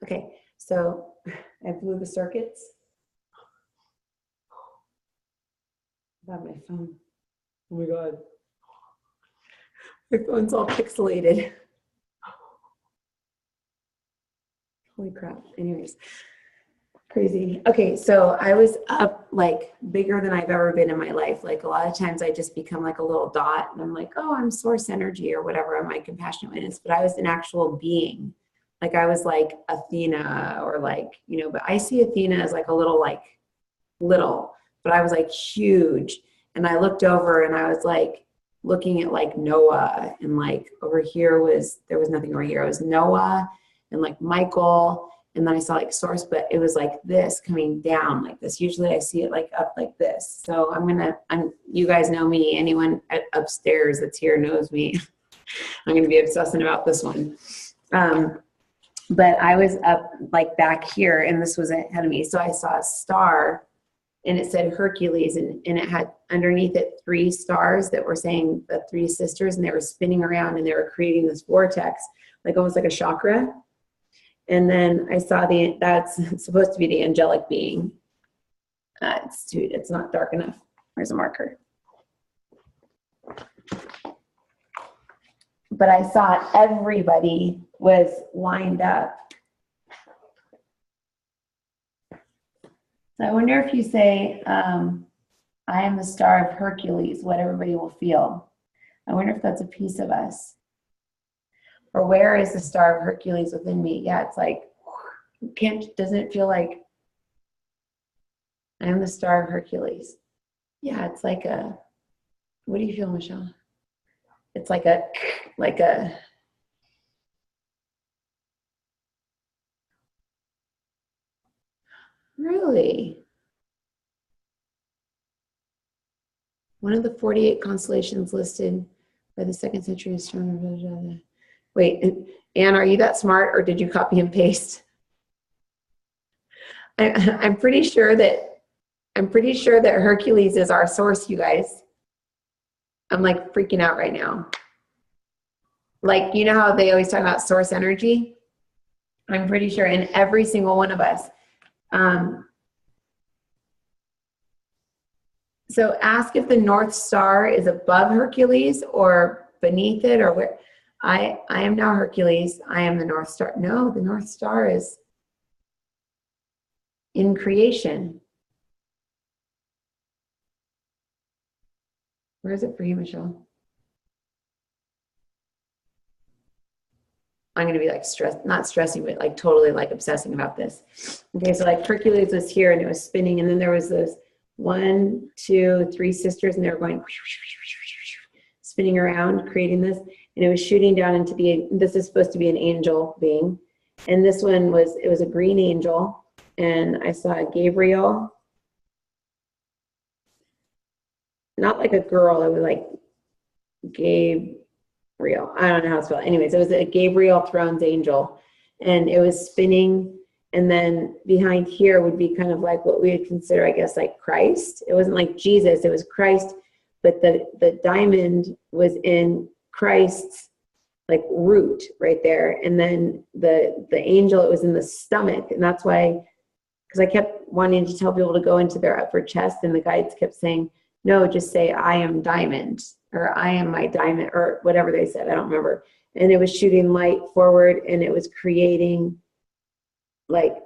Okay, so I blew the circuits. About my phone. Oh my God. My phone's all pixelated. Holy crap. Anyways, crazy. Okay, so I was up like bigger than I've ever been in my life. Like a lot of times I just become like a little dot and I'm like, oh, I'm source energy or whatever. I'm my compassionate witness, but I was an actual being. Like I was like Athena or like, you know, but I see Athena as like a little, but I was like huge. And I looked over and I was like looking at like Noah and like over here there was nothing over here. It was Noah and like Michael. And then I saw like source, but it was like this coming down like this. Usually I see it like up like this. So you guys know me, anyone upstairs that's here knows me. I'm going to be obsessing about this one. But I was up like back here and this was ahead of me. So I saw a star and it said Hurcules and it had underneath it 3 stars that were saying the 3 sisters, and they were spinning around and they were creating this vortex, like almost like a chakra. And then I saw that's supposed to be the angelic being. It's not dark enough. Where's a marker? But I saw everybody was lined up. So I wonder if you say, I am the star of Hercules, what everybody will feel. I wonder if that's a piece of us. Or where is the star of Hercules within me? Yeah, it's like, doesn't it feel like I am the star of Hercules? Yeah, it's like what do you feel, Michelle? It's like a, really? One of the 48 constellations listed by the 2nd century astronomer. Wait, Anne, are you that smart or did you copy and paste? I'm pretty sure that Hercules is our source, you guys. I'm like freaking out right now. Like, you know how they always talk about source energy? I'm pretty sure in every single one of us. So ask if the North Star is above Hercules or beneath it or where. I am now Hercules. I am the North Star. No, the North Star is in creation. Where is it for you, Michelle? I'm going to be like not stressing, but like totally like obsessing about this. Okay, so like Hercules was here and it was spinning, and then there was those 1, 2, 3 sisters, and they were going spinning around, creating this, and it was shooting down into this is supposed to be an angel being, and this one it was a green angel, and I saw Gabriel, not like a girl, it was like Gabriel, I don't know how to spell it. Anyways, it was a Gabriel throne's angel, and it was spinning, and then behind here would be kind of like what we would consider, I guess, like Christ. It wasn't like Jesus, it was Christ, but the diamond was in Christ's like root right there, and then the angel, it was in the stomach, and that's why, because I kept wanting to tell people to go into their upper chest, and the guides kept saying, no, just say, I am diamond, or I am my diamond, or whatever they said, I don't remember. And it was shooting light forward, and it was creating like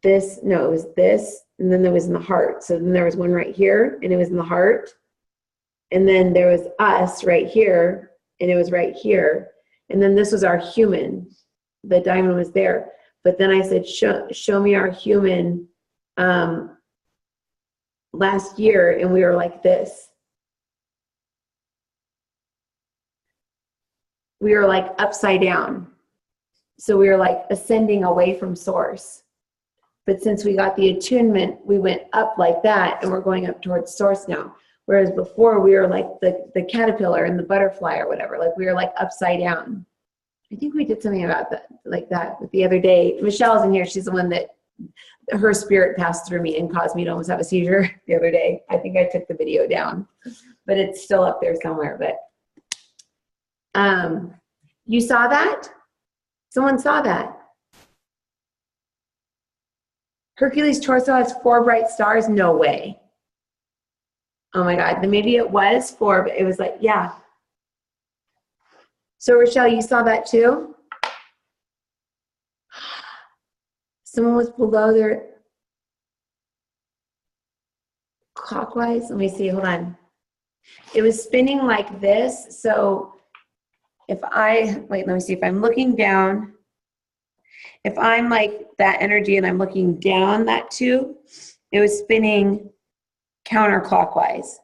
this, no, it was this, and then there was in the heart. So then there was one right here, and it was in the heart. And then there was us right here, and it was right here. And then this was our human. The diamond was there. But then I said, show me our human last year, and we were like this. We were like upside down. So we were like ascending away from source. But since we got the attunement, we went up like that, and we're going up towards source now. Whereas before we were like the caterpillar and the butterfly or whatever, like we were like upside down. I think we did something about that, like that the other day. Michelle's in here. She's the one that her spirit passed through me and caused me to almost have a seizure the other day. I think I took the video down, but it's still up there somewhere. But you saw that? Someone saw that. Hercules' torso has 4 bright stars? No way. Oh my God. Then maybe it was 4, but it was like, yeah. So Rochelle, you saw that too? Someone was below their clockwise. Let me see, hold on. It was spinning like this. So if wait, let me see, if I'm looking down, if I'm like that energy and I'm looking down that tube, it was spinning counterclockwise.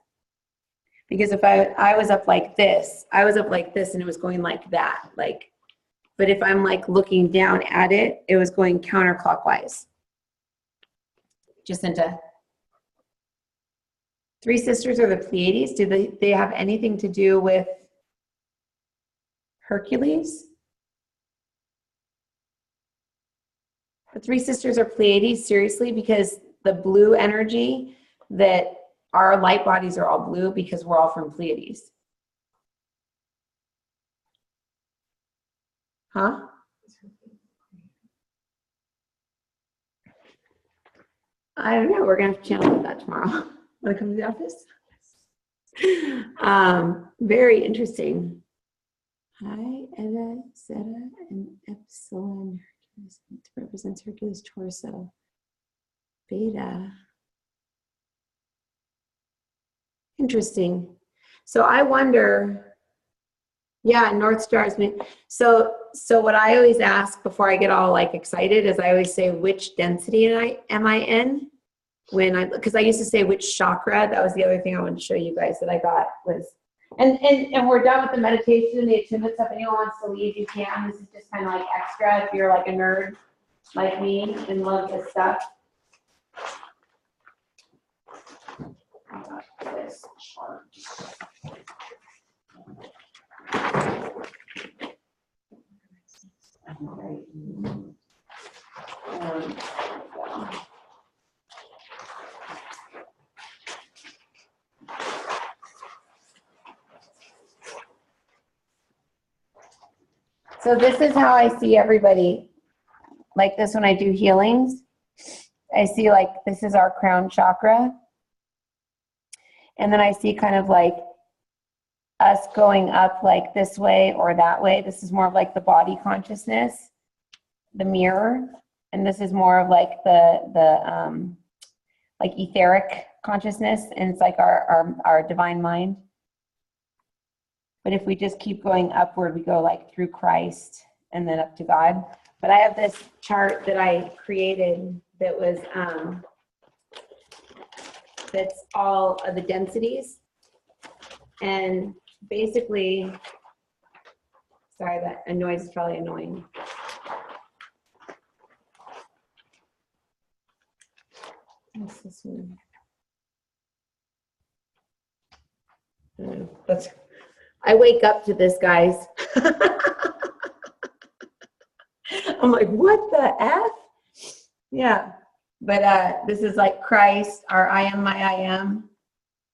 Because if I was up like this, I was up like this and it was going like that, like, but if I'm like looking down at it, it was going counterclockwise. Jacinta. 3 sisters are the Pleiades. Do they have anything to do with Hercules? The 3 sisters are Pleiades, seriously, because the blue energy that our light bodies are all blue because we're all from Pleiades. Huh? I don't know. We're going to channel that tomorrow. Want to come to the office? Very interesting. Hi, Eta, Zeta, and Epsilon. It represents Hercules' torso. Beta. Interesting. So I wonder, yeah, North Stars. So what I always ask before I get all like excited is I always say, which density am I in? Because I used to say which chakra. That was the other thing I wanted to show you guys that I got was, and we're done with the meditation and the attunement stuff. Anyone wants to leave, you can. This is just kind of like extra if you're like a nerd like me and love this stuff. This chart. So this is how I see everybody, like this when I do healings. I see like this is our crown chakra. And then I see kind of like us going up like this way or that way. This is more of like the body consciousness, the mirror. And this is more of like the like etheric consciousness. And it's like our divine mind. But if we just keep going upward, we go like through Christ and then up to God. But I have this chart that I created that was, that's all of the densities. And basically, sorry, that noise is probably annoying. What's this one? I wake up to this, guys. I'm like, what the F? Yeah, but this is like Christ, our I am, my I am,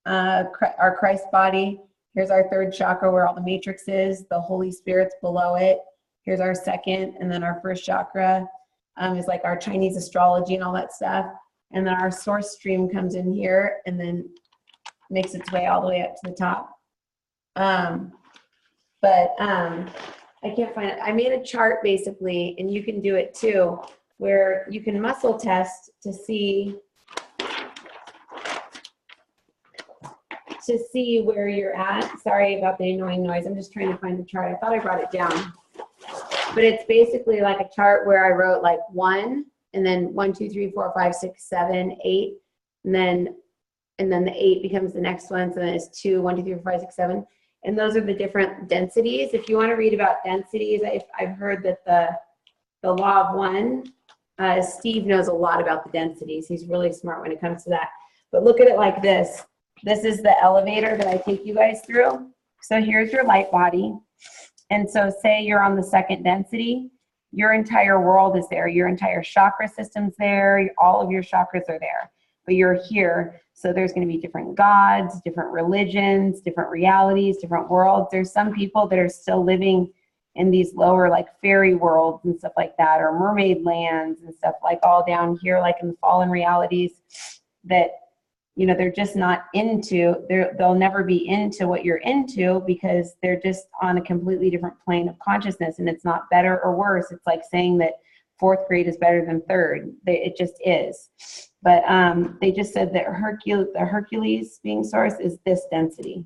our Christ body. Here's our 3rd chakra where all the matrix is. The Holy Spirit's below it. Here's our 2nd, and then our 1st chakra is like our Chinese astrology and all that stuff. And then our source stream comes in here and then makes its way all the way up to the top. I can't find it. I made a chart basically, and you can do it too, where you can muscle test to see where you're at. Sorry about the annoying noise. I'm just trying to find the chart. I thought I brought it down. But it's basically like a chart where I wrote like 1, and then 1, 2, 3, 4, 5, 6, 7, 8, and then the 8 becomes the next one. So then it's 2, 1, 2, 3, 4, 5, 6, 7. And those are the different densities. If you want to read about densities, I've heard that the law of 1, Steve knows a lot about the densities. He's really smart when it comes to that. But look at it like this. This is the elevator that I take you guys through. So here's your light body. And so say you're on the 2nd density, your entire world is there. Your entire chakra system's there. All of your chakras are there. But you're here. So there's going to be different gods, different religions, different realities, different worlds. There's some people that are still living in these lower like fairy worlds and stuff like that, or mermaid lands and stuff, like all down here, like in the fallen realities that, you know, they're just not into, they'll never be into what you're into, because they're just on a completely different plane of consciousness. And it's not better or worse. It's like saying that fourth grade is better than third. It just is. But they just said that the Hurcules being source is this density.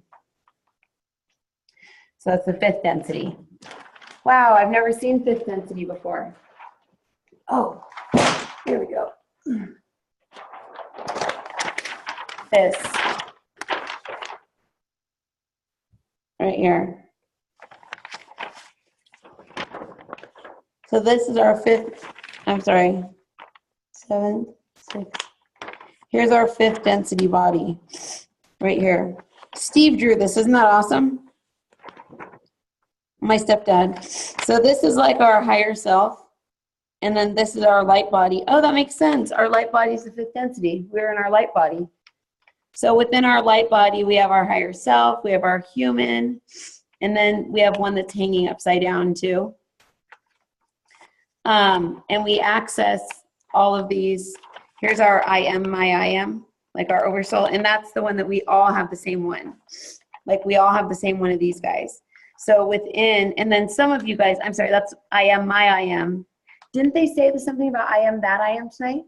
So that's the fifth density. Wow, I've never seen fifth density before. Oh, here we go. This. Right here. So this is our fifth, I'm sorry, 7, 6. Here's our fifth density body, right here. Steve drew this, isn't that awesome? My stepdad. So this is like our higher self, and then this is our light body. Oh, that makes sense. Our light body is the fifth density. We're in our light body. So within our light body, we have our higher self, we have our human, and then we have one that's hanging upside down too. And we access all of these. Here's our I am, my I am, like our oversoul, and that's the one that we all have the same one. Like we all have the same one of these guys. So within, and then some of you guys, I'm sorry, that's I am, my I am. Didn't they say there's something about I am, that I am tonight?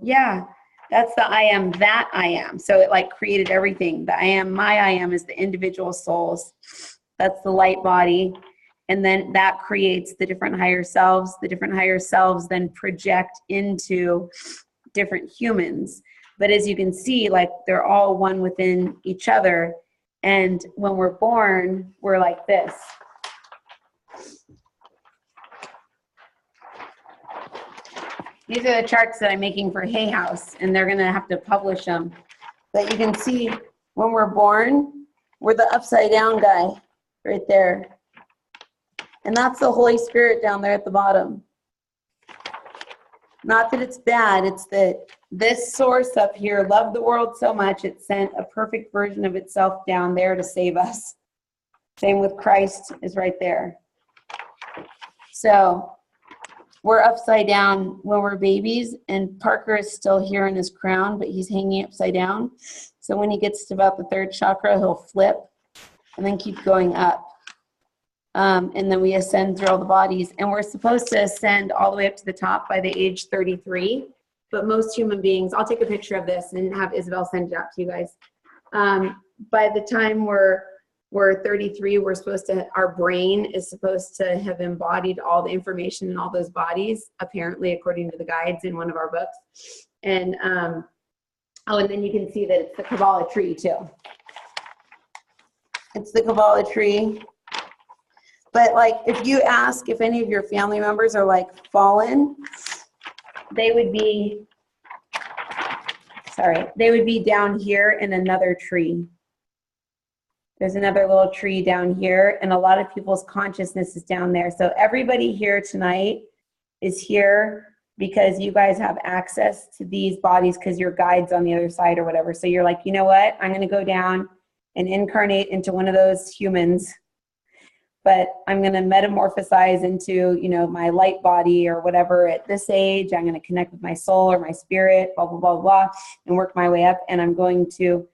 Yeah, that's the I am, that I am. So it like created everything. The I am, my I am is the individual souls. That's the light body. And then that creates the different higher selves. The different higher selves then project into different humans. But as you can see, like they're all one within each other. And when we're born, we're like this. These are the charts that I'm making for Hay House, and they're gonna have to publish them. But you can see when we're born, we're the upside down guy right there. And that's the Holy Spirit down there at the bottom. Not that it's bad, it's that this source up here loved the world so much it sent a perfect version of itself down there to save us. Same with Christ is right there. So we're upside down when we're babies, and Parker is still here in his crown, but he's hanging upside down. So when he gets to about the third chakra, he'll flip and then keep going up. And then we ascend through all the bodies, and we're supposed to ascend all the way up to the top by the age 33. But most human beings, I'll take a picture of this and have Isabel send it out to you guys. By the time we're 33, we're supposed to, our brain is supposed to have embodied all the information in all those bodies, apparently, according to the guides in one of our books. And oh, and then you can see that it's the Kabbalah tree too. It's the Kabbalah tree. But like, if you ask if any of your family members are like fallen, they would be, sorry, they would be down here in another tree. There's another little tree down here, and a lot of people's consciousness is down there. So everybody here tonight is here because you guys have access to these bodies because your guide's on the other side or whatever. So you're like, you know what? I'm going to go down and incarnate into one of those humans, but I'm going to metamorphosize into, you know, my light body or whatever at this age. I'm going to connect with my soul or my spirit, blah, blah, blah, blah, and work my way up. And I'm going to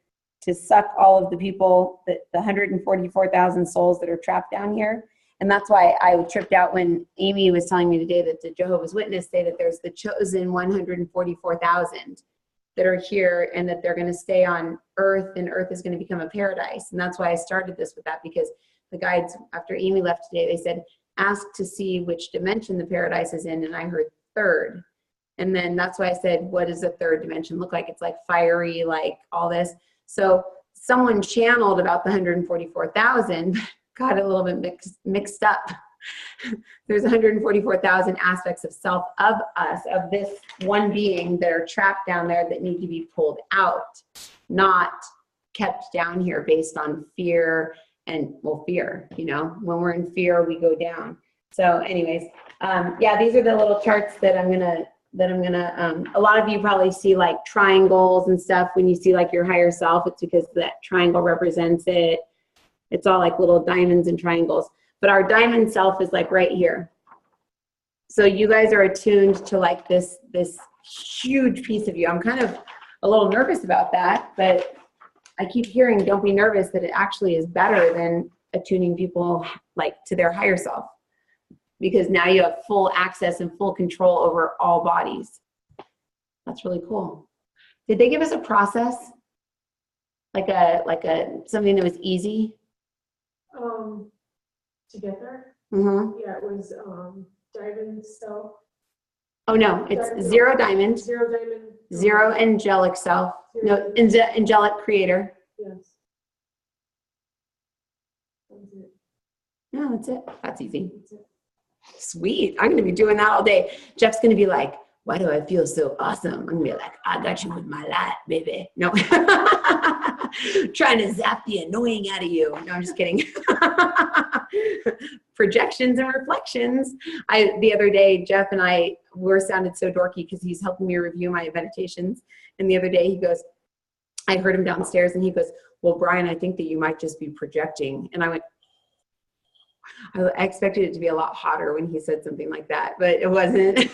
suck all of the people, the 144,000 souls that are trapped down here. And that's why I tripped out when Amy was telling me today that the Jehovah's Witnesses say that there's the chosen 144,000 that are here and that they're going to stay on Earth, and Earth is going to become a paradise. And that's why I started this with that, because the guides, after Amy left today, they said, ask to see which dimension the paradise is in, and I heard third. And then that's why I said, what does the third dimension look like? It's like fiery, like all this. So someone channeled about the 144,000, got a little bit mixed up. There's 144,000 aspects of self of us, of this one being that are trapped down there that need to be pulled out, not kept down here based on fear and, well, fear, you know, when we're in fear, we go down. So anyways, yeah, these are the little charts that I'm gonna, a lot of you probably see like triangles and stuff when you see like your higher self. It's because that triangle represents it. It's all like little diamonds and triangles. But our diamond self is like right here. So you guys are attuned to like this huge piece of you. I'm kind of a little nervous about that, but I keep hearing, don't be nervous, that it actually is better than attuning people like to their higher self, because now you have full access and full control over all bodies. That's really cool. Did they give us a process? Like a something that was easy? To get there? Mm-hmm. Yeah, it was diamond self. Oh no, it's zero diamond. Zero diamond. Zero angelic self. No, angelic creator. Yes. That's it. No, that's it. That's easy. That's it. Sweet. I'm going to be doing that all day. Jeff's going to be like, why do I feel so awesome? I'm going to be like, I got you with my light, baby. No. Trying to zap the annoying out of you. No, I'm just kidding. Projections and reflections. The other day, Jeff and I sounded so dorky because he's helping me review my meditations. And the other day he goes, I heard him downstairs and he goes, well, Brian, I think that you might just be projecting. And I went, I expected it to be a lot hotter when he said something like that, but it wasn't.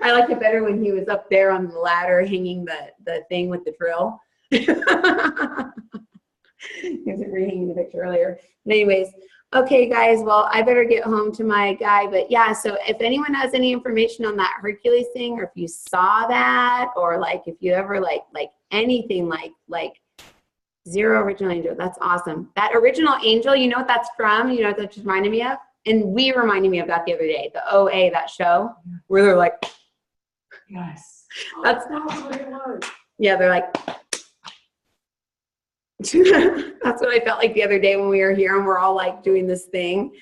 I liked it better when he was up there on the ladder hanging the thing with the drill. He was rehanging the picture earlier. But anyways, okay, guys, well, I better get home to my guy. But yeah, so if anyone has any information on that Hurcules thing, or if you saw that, or like if you ever like anything like zero original angel, that's awesome. That original angel, you know what that's from? You know what that just reminded me of? And we reminded me of that the other day, the OA, that show, where they're like, yes. That's what it was. Yeah, they're like, that's what I felt like the other day when we were here and we're all like doing this thing.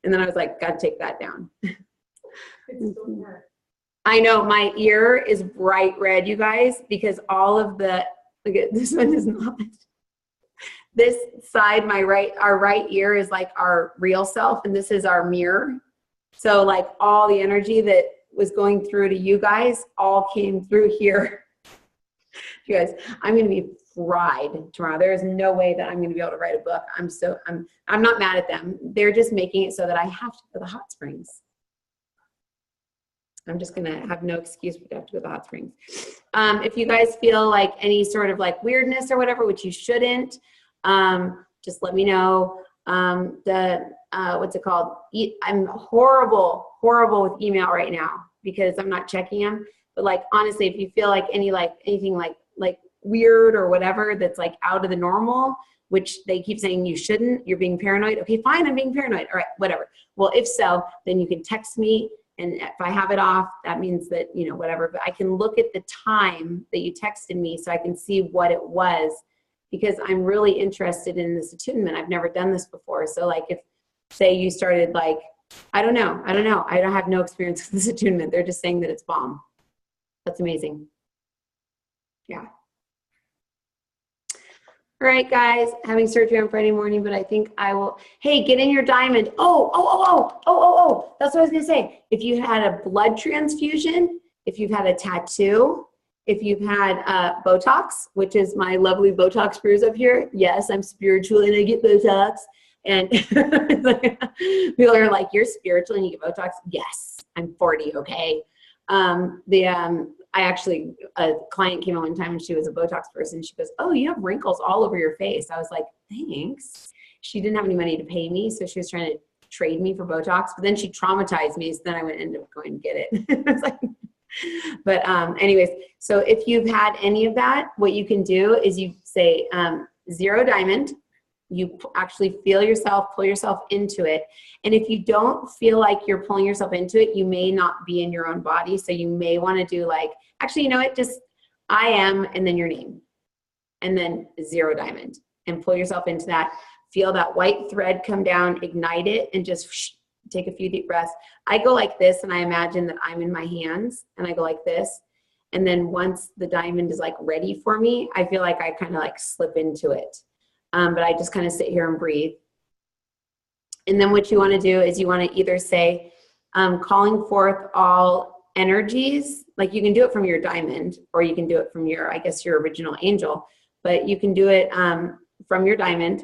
And then I was like, gotta take that down. It's so hard. I know, my ear is bright red, you guys, because all of the, look at this one is not. This side, our right ear is like our real self, and this is our mirror. So like all the energy that was going through to you guys all came through here. You guys, I'm going to be fried tomorrow. There is no way that I'm going to be able to write a book. I'm not mad at them. They're just making it so that I have to go to the hot springs. I'm just going to have no excuse but to have to go to the hot springs. If you guys feel like any sort of like weirdness or whatever, which you shouldn't, just let me know. What's it called? I'm horrible with email right now because I'm not checking them. But like, honestly, if you feel like anything like weird or whatever that's like out of the normal, which they keep saying you shouldn't, you're being paranoid. Okay, fine, I'm being paranoid. All right, whatever. Well, if so, then you can text me. And if I have it off, that means that, you know, whatever. But I can look at the time that you texted me so I can see what it was, because I'm really interested in this attunement. I've never done this before. So like if, say you started like, I don't know. I don't have no experience with this attunement. They're just saying that it's bomb. That's amazing. Yeah. All right, guys, having surgery on Friday morning, but I think I will, hey, get in your diamond. Oh, that's what I was gonna say. If you had a blood transfusion, if you've had a tattoo, if you've had Botox, which is my lovely Botox bruise up here. Yes, I'm spiritual and I get Botox. And people are like, you're spiritual and you get Botox? Yes, I'm 40, okay? A client came in one time and she was a Botox person. She goes, oh, you have wrinkles all over your face. I was like, thanks. She didn't have any money to pay me, so she was trying to trade me for Botox, but then she traumatized me, so then I ended up going to get it. I was like, but anyways, so if you've had any of that, what you can do is you say zero diamond. You actually feel yourself, pull yourself into it. And if you don't feel like you're pulling yourself into it, you may not be in your own body. So you may want to do like, actually, you know what, just I am, and then your name, and then zero diamond, and pull yourself into that. Feel that white thread come down, ignite it, and just take a few deep breaths. I go like this, and I imagine that I'm in my hands, and I go like this. And then once the diamond is like ready for me, I feel like I kind of like slip into it. But I just kind of sit here and breathe. And then what you want to do is you want to either say, calling forth all energies, like you can do it from your diamond, or you can do it from your, I guess, your original angel, but you can do it from your diamond.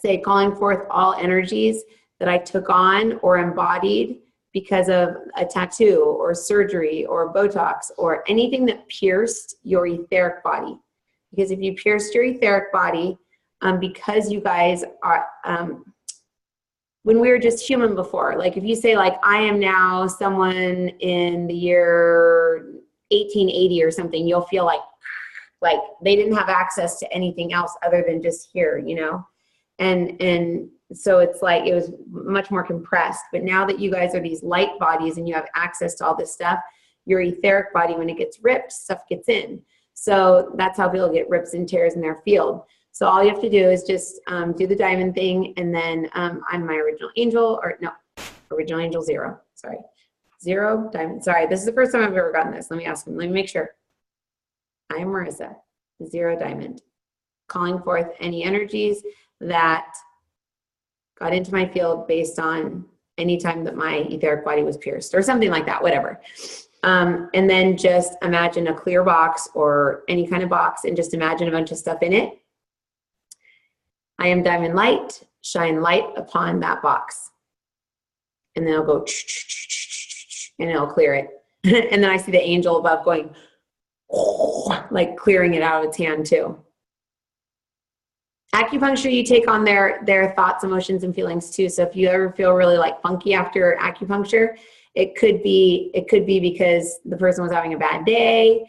say, calling forth all energies that I took on or embodied because of a tattoo or surgery or Botox or anything that pierced your etheric body. Because if you pierced your etheric body, because you guys are, when we were just human before, like if you say like, I am now someone in the year 1880 or something, you'll feel like they didn't have access to anything else other than just here, you know? And so it's like, it was much more compressed. But now that you guys are these light bodies and you have access to all this stuff, your etheric body, when it gets ripped, stuff gets in. So that's how people get rips and tears in their field. So all you have to do is just do the diamond thing. And then I'm my original angel, or no, original angel 0. Sorry. 0 diamond. Sorry, this is the first time I've ever gotten this. Let me ask him. Let me make sure. I am Marissa, 0 diamond, calling forth any energies that got into my field based on any time that my etheric body was pierced or something like that, whatever. And then just imagine a clear box or any kind of box and just imagine a bunch of stuff in it. I am diamond light, shine light upon that box. And then it'll go and it'll clear it. And then I see the angel above going like clearing it out of its hand too. Acupuncture, you take on their thoughts, emotions, and feelings too. So if you ever feel really like funky after acupuncture, it could be because the person was having a bad day.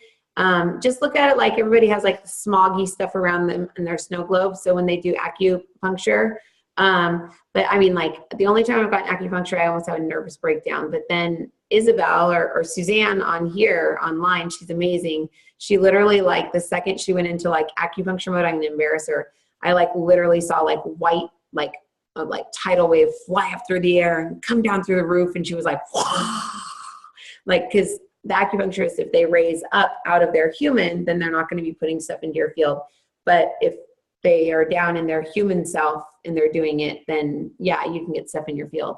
Just look at it like everybody has like smoggy stuff around them in their snow globes. So when they do acupuncture, but I mean, like the only time I've gotten acupuncture, I almost had a nervous breakdown. But then Isabel or Suzanne on here online, she's amazing. She literally, like the second she went into like acupuncture mode, I'm gonna embarrass her. I like literally saw like white, like a like tidal wave fly up through the air and come down through the roof. And she was like, whoa. Like, cause the acupuncturists, if they raise up out of their human, then they're not going to be putting stuff into your field. But if they are down in their human self and they're doing it, then yeah, you can get stuff in your field.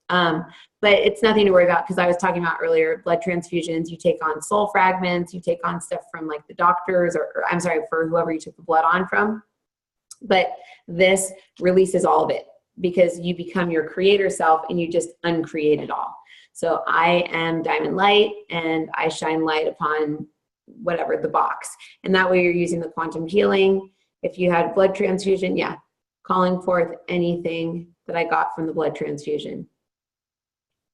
But it's nothing to worry about, because I was talking about earlier, blood transfusions, you take on soul fragments, you take on stuff from like the doctors or I'm sorry, for whoever you took the blood on from. But this releases all of it because you become your creator self and you just uncreate it all. So I am diamond light and I shine light upon whatever the box. And that way you're using the quantum healing. If you had blood transfusion, yeah, calling forth anything that I got from the blood transfusion.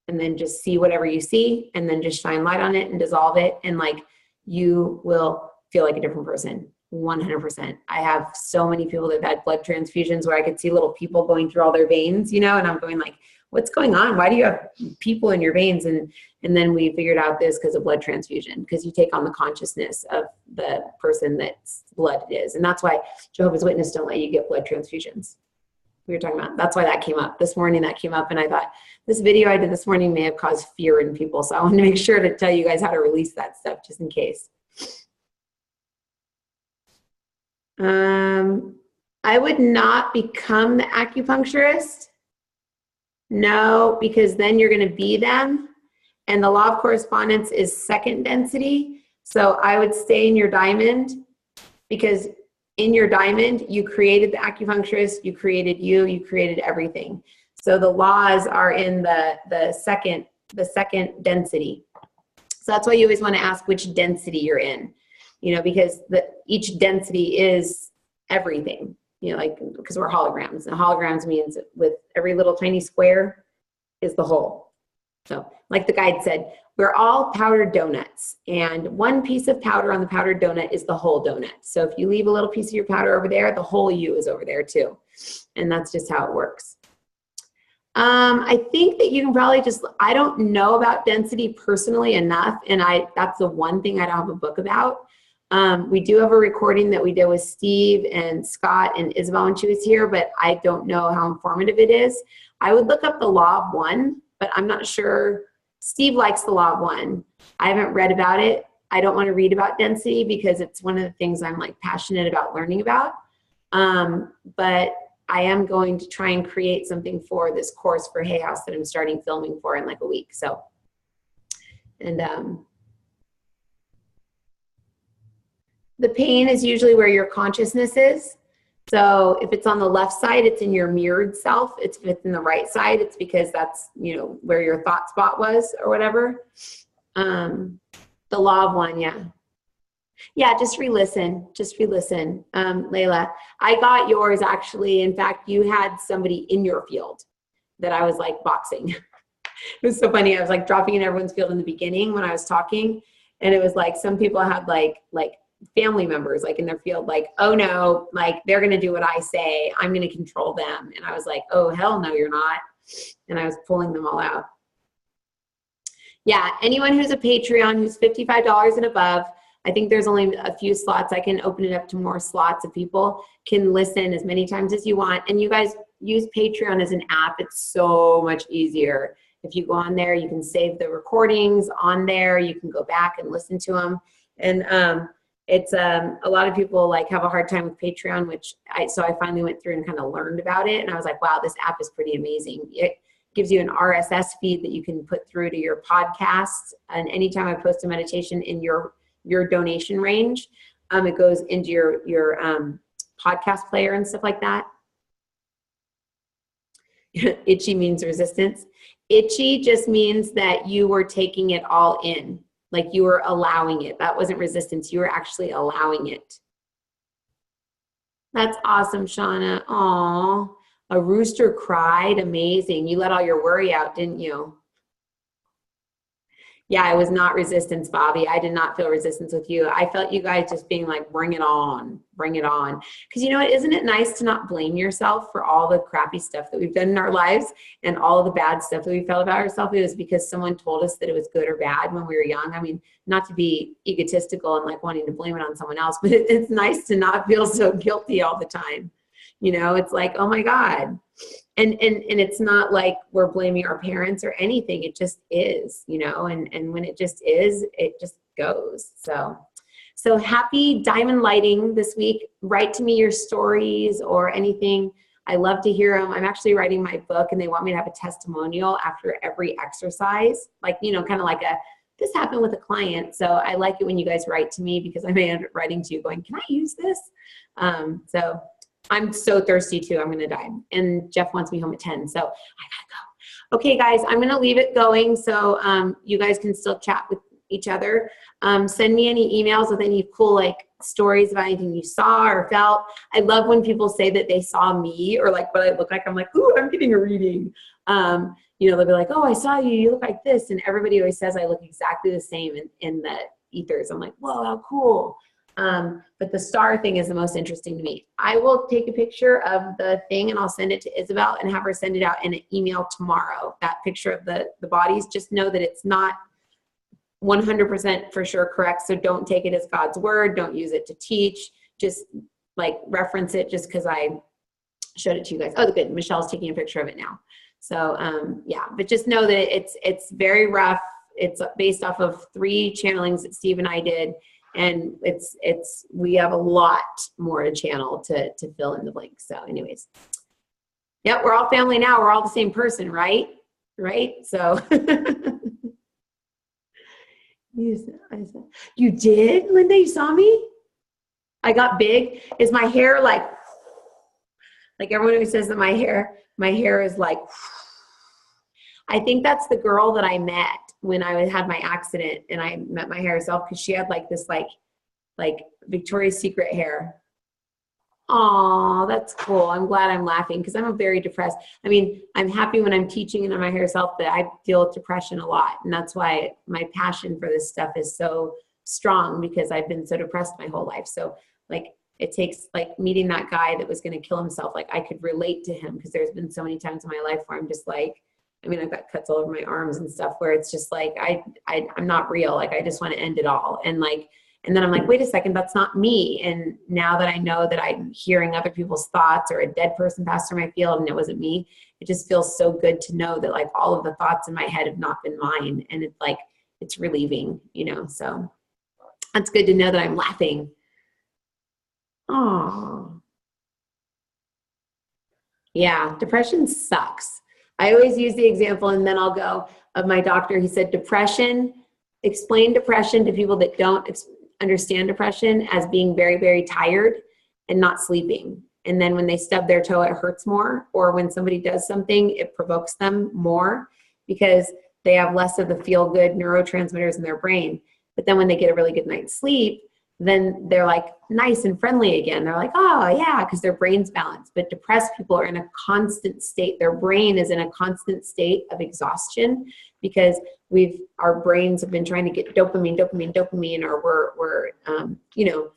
And then just see whatever you see and then just shine light on it and dissolve it. And like you will feel like a different person. 100%. I have so many people that have had blood transfusions where I could see little people going through all their veins, you know, and I'm going like, what's going on? Why do you have people in your veins? And then we figured out this because of blood transfusion, because you take on the consciousness of the person that's blood it is. And that's why Jehovah's Witnesses don't let you get blood transfusions. We were talking about, that's why that came up this morning. That came up and I thought this video I did this morning may have caused fear in people. So I wanted to make sure to tell you guys how to release that stuff just in case. I would not become the acupuncturist. No, because then you're going to be them. And the law of correspondence is second density. So I would stay in your diamond, because in your diamond, you created the acupuncturist, you created you created everything. So the laws are in the second density. So that's why you always want to ask which density you're in. You know, because each density is everything, you know, like, because we're holograms, and holograms means with every little tiny square is the whole. So like the guide said, we're all powdered donuts, and one piece of powder on the powdered donut is the whole donut. So if you leave a little piece of your powder over there, the whole you is over there too. And that's just how it works. I think that you can probably just, I don't know about density personally enough. And that's the one thing I don't have a book about. We do have a recording that we did with Steve and Scott and Isabel when she was here, but I don't know how informative it is. I would look up the law of one, but I'm not sure. Steve likes the law of one. I haven't read about it. I don't want to read about density because it's one of the things I'm like passionate about learning about. But I am going to try and create something for this course for Hay House that I'm starting filming for in like a week. So, and the pain is usually where your consciousness is. So if it's on the left side, it's in your mirrored self. If it's in the right side, it's because that's, where your thought spot was or whatever. The law of one, yeah. Yeah, just re-listen. Layla, I got yours actually. In fact, you had somebody in your field that I was like boxing. It was so funny. I was like dropping in everyone's field in the beginning when I was talking. And it was like, some people had like family members like in their field, like, oh no, like they're going to do what I say. I'm going to control them. And I was like, oh, hell no, you're not. And I was pulling them all out. Yeah. Anyone who's a Patreon, who's $55 and above, I think there's only a few slots. I can open it up to more slots of people can listen as many times as you want. And you guys use Patreon as an app. It's so much easier. If you go on there, you can save the recordings on there. You can go back and listen to them. And it's a lot of people like have a hard time with Patreon, so I finally went through and kind of learned about it. And I was like, wow, this app is pretty amazing. It gives you an RSS feed that you can put through to your podcast. And anytime I post a meditation in your donation range, it goes into your podcast player and stuff like that. Itchy means resistance. Itchy just means that you were taking it all in. Like you were allowing it. That wasn't resistance. You were actually allowing it. That's awesome, Shauna. Aw, a rooster cried. Amazing. You let all your worry out, didn't you? Yeah, it was not resistance, Bobby. I did not feel resistance with you. I felt you guys just being like, bring it on, bring it on. Because you know what, isn't it nice to not blame yourself for all the crappy stuff that we've done in our lives and all the bad stuff that we felt about ourselves? It was because someone told us that it was good or bad when we were young. I mean, not to be egotistical and like wanting to blame it on someone else, but it's nice to not feel so guilty all the time. It's like, oh my God. And it's not like we're blaming our parents or anything. It just is, and when it just is, it just goes. So happy diamond lighting this week. Write to me your stories or anything. I love to hear them. I'm actually writing my book and they want me to have a testimonial after every exercise, like, kind of like this happened with a client. So I like it when you guys write to me because I may end up writing to you going, can I use this? So I'm so thirsty too. I'm going to die. And Jeff wants me home at 10. So I gotta go. Okay, guys, I'm going to leave it going. So you guys can still chat with each other. Send me any emails with any cool like stories about anything you saw or felt. I love when people say that they saw me or like what I look like. I'm like, ooh, I'm getting a reading. They'll be like, oh, I saw you. You look like this. And everybody always says I look exactly the same in the ethers. I'm like, whoa, how cool. But the star thing is the most interesting to me. I will take a picture of the thing and I'll send it to Isabel and have her send it out in an email tomorrow. That picture of the bodies, just know that it's not 100% for sure correct. So don't take it as God's word. Don't use it to teach. Just like reference it just because I showed it to you guys. Oh, good. Michelle's taking a picture of it now. So yeah, but just know that it's very rough. It's based off of 3 channelings that Steve and I did. And we have a lot more to channel to fill in the blanks. So anyways, yep, we're all family now. We're all the same person, right? Right? So you did, Linda? You saw me? I got big. Is my hair like everyone who says that my hair is like, I think that's the girl that I met when I had my accident and I met my hair herself because she had like this like Victoria's Secret hair. Oh, that's cool. I'm glad I'm laughing because I'm very depressed. I mean, I'm happy when I'm teaching and I'm my hair self, but I deal with depression a lot. And that's why my passion for this stuff is so strong because I've been so depressed my whole life. So like it takes like meeting that guy that was going to kill himself. Like I could relate to him because there's been so many times in my life where I'm just like, I mean, I've got cuts all over my arms and stuff where it's just like, I'm not real. Like, I just want to end it all. And then I'm like, wait a second, that's not me. And now that I know that I'm hearing other people's thoughts or a dead person passed through my field and it wasn't me, it just feels so good to know that like all of the thoughts in my head have not been mine. And it's like, it's relieving, so that's good to know that I'm laughing. Oh, yeah, depression sucks. I always use the example, and then I'll go, of my doctor. He said, explain depression to people that don't understand depression as being very, very tired and not sleeping. And then when they stub their toe, it hurts more. Or when somebody does something, it provokes them more because they have less of the feel-good neurotransmitters in their brain. But then when they get a really good night's sleep, then they're like nice and friendly again. They're like, oh yeah, because their brain's balanced. But depressed people are in a constant state. Their brain is in a constant state of exhaustion because our brains have been trying to get dopamine, or we're you know,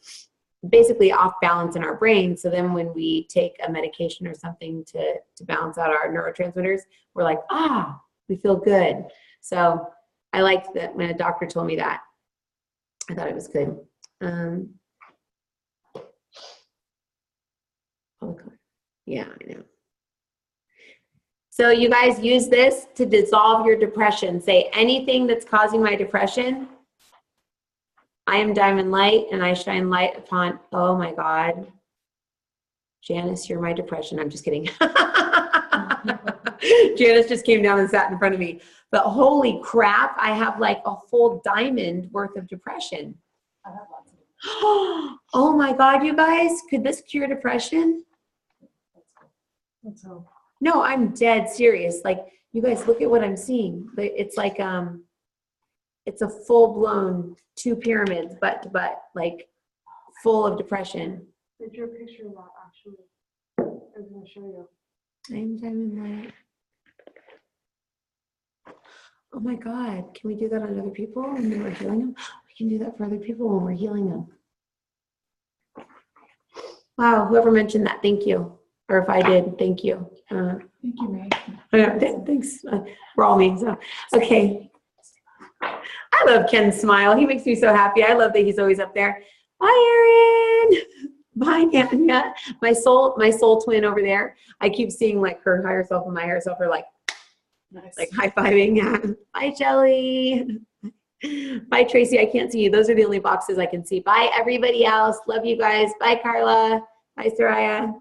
basically off balance in our brain. So then when we take a medication or something to balance out our neurotransmitters, we're like, we feel good. So I liked that when a doctor told me that. I thought it was good. Yeah, I know. So you guys use this to dissolve your depression. Say anything that's causing my depression. I am diamond light and I shine light upon, oh my God. Janice, you're my depression. I'm just kidding. Janice just came down and sat in front of me. But holy crap, I have like a full diamond worth of depression. I have lots of it. Oh my God, you guys, could this cure depression? Let's hope. No, I'm dead serious. Like, you guys, look at what I'm seeing. It's like, it's a full-blown 2 pyramids, butt to butt, like full of depression. I drew a picture of that actually. I was going to show you. I'm diamond light. Oh my God, can we do that on other people when we're healing them? We can do that for other people when we're healing them. Wow, whoever mentioned that, thank you. Or if I did, thank you. Thank you, Ray. Thanks. We're all me. So, okay. I love Ken's smile. He makes me so happy. I love that he's always up there. Bye, Erin. Bye, Anya. My soul twin over there. I keep seeing like her higher self and my higher self are like, Nice. like high-fiving. Yeah. Bye, Jelly. Bye, Tracy. I can't see you. Those are the only boxes I can see. Bye, everybody else. Love you guys. Bye, Carla. Bye, Soraya.